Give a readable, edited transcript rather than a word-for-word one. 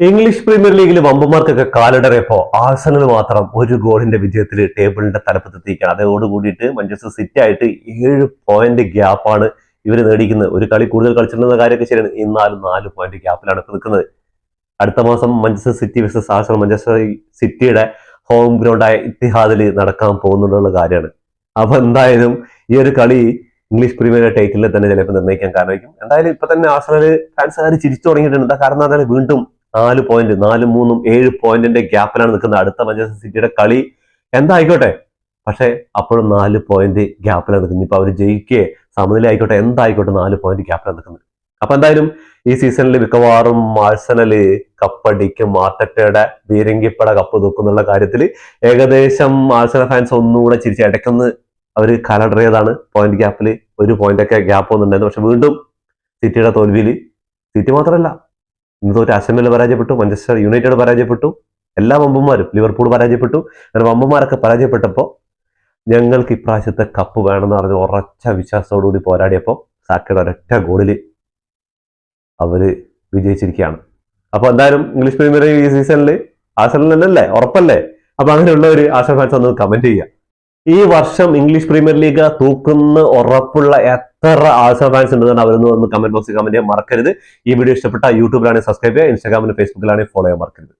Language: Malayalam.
ഇംഗ്ലീഷ് പ്രീമിയർ ലീഗിൽ വമ്പന്മാർക്കൊക്കെ കാലിടറിയപ്പോ ആഴ്സണൽ മാത്രം ഒരു ഗോളിന്റെ വിജയത്തിൽ ടേബിളിന്റെ തലപ്പത്തെത്തിക്കുകയാണ്. അതോട് കൂടിയിട്ട് മാഞ്ചസ്റ്റർ സിറ്റി ആയിട്ട് 7 പോയിന്റ് ഗ്യാപ്പാണ് ഇവർ നേടിക്കുന്നത്. ഒരു കളി കൂടുതൽ കളിച്ചിട്ടുള്ള കാര്യമൊക്കെ ശരിയാണ്. എന്നാലും 4 പോയിന്റ് ഗ്യാപ്പിലാണ് ഇപ്പൊ നിൽക്കുന്നത്. അടുത്ത മാസം Manchester city versus Arsenal Manchester സിറ്റിയുടെ ഹോം ഗ്രൗണ്ടായ ഇത്തിഹാദിൽ നടക്കാൻ പോകുന്നുള്ള കാര്യമാണ്. അപ്പൊ എന്തായാലും ഈ ഒരു കളി ഇംഗ്ലീഷ് പ്രീമിയർ ടൈറ്റിലിൽ തന്നെ ചിലപ്പോൾ നിർണ്ണയിക്കാൻ കാരണമായിരിക്കും. എന്തായാലും ഇപ്പൊ തന്നെ ആഴ്സണൽ ഫാൻസുകാർ ചിരിച്ചു തുടങ്ങിയിട്ടുണ്ട്. എന്താ കാരണം എന്നാൽ വീണ്ടും 4 പോയിന്റ് 4-3 7 പോയിന്റിന്റെ ഗ്യാപ്പിലാണ് നിൽക്കുന്നത്. അടുത്ത മാഞ്ചസ്റ്റർ സിറ്റിയുടെ കളി എന്തായിക്കോട്ടെ, പക്ഷെ അപ്പോഴും 4 പോയിന്റ് ഗ്യാപ്പിലാണ് നിൽക്കുന്നത്. ഇപ്പൊ അവർ ജയിക്കുകയെ സമനില ആയിക്കോട്ടെ, എന്തായിക്കോട്ടെ 4 പോയിന്റ് ഗ്യാപ്പിലാണ് നിൽക്കുന്നത്. അപ്പൊ എന്തായാലും ഈ സീസണിൽ മിക്കവാറും ആഴ്സണല് കപ്പടിക്കും. ആർട്ടറ്റയുടെ ബീരങ്കിപ്പട കപ്പ് തൂക്കുന്നുള്ള കാര്യത്തിൽ ഏകദേശം ആഴ്സണൽ ഫാൻസ് ഒന്നുകൂടെ ചിരിച്ച് ഇടയ്ക്കൊന്ന് അവർ കലടറിയതാണ്. പോയിന്റ് ഗ്യാപ്പിൽ 1 പോയിന്റൊക്കെ ഗ്യാപ്പ് ഒന്നുണ്ടായിരുന്നു. പക്ഷെ വീണ്ടും സിറ്റിയുടെ തോൽവിയിൽ സിറ്റി മാത്രമല്ല, ഇന്ന് തോറ്റ് അർസനൽ പരാജയപ്പെട്ടു, മാഞ്ചസ്റ്റർ യുണൈറ്റഡ് പരാജയപ്പെട്ടു, എല്ലാ വമ്പന്മാരും, ലിവർപൂൾ പരാജയപ്പെട്ടു. അങ്ങനെ വമ്പന്മാരൊക്കെ പരാജയപ്പെട്ടപ്പോൾ ഞങ്ങൾക്ക് ഇപ്രാവശ്യത്തെ കപ്പ് വേണമെന്ന് പറഞ്ഞ് ഉറച്ച വിശ്വാസത്തോടുകൂടി പോരാടിയപ്പോൾ സാക്കയുടെ ഒരൊറ്റ ഗോളിൽ അവര് വിജയിച്ചിരിക്കുകയാണ്. അപ്പൊ എന്തായാലും ഇംഗ്ലീഷ് പ്രീമിയർ ഈ സീസണിൽ ആഴ്സണലല്ലേ, ഉറപ്പല്ലേ? അപ്പൊ അങ്ങനെയുള്ളവര് ആഴ്സണൽ ഫാൻസ് ഒന്ന് കമന്റ് ചെയ്യുക. ഈ വർഷം ഇംഗ്ലീഷ് പ്രീമിയർ ലീഗ് തൂക്കുന്ന ഉറപ്പുള്ള എത്ര ആഴ്സണൽ ഫാൻസ് ഉണ്ടെന്ന് അവരൊന്ന് ഒന്ന് കമന്റ് ബോക്സിൽ കമന്റ് ചെയ്യാൻ മറക്കരുത്. ഈ വീഡിയോ ഇഷ്ടപ്പെട്ട യൂട്യൂബിലാണെങ്കിൽ സബ്സ്ക്രൈബ് ചെയ്യുക, ഇൻസ്റ്റാഗ്രാമിലും ഫേസ്ബുക്കിലാണെങ്കിൽ ഫോളോ ചെയ്യാൻ മറക്കരുത്.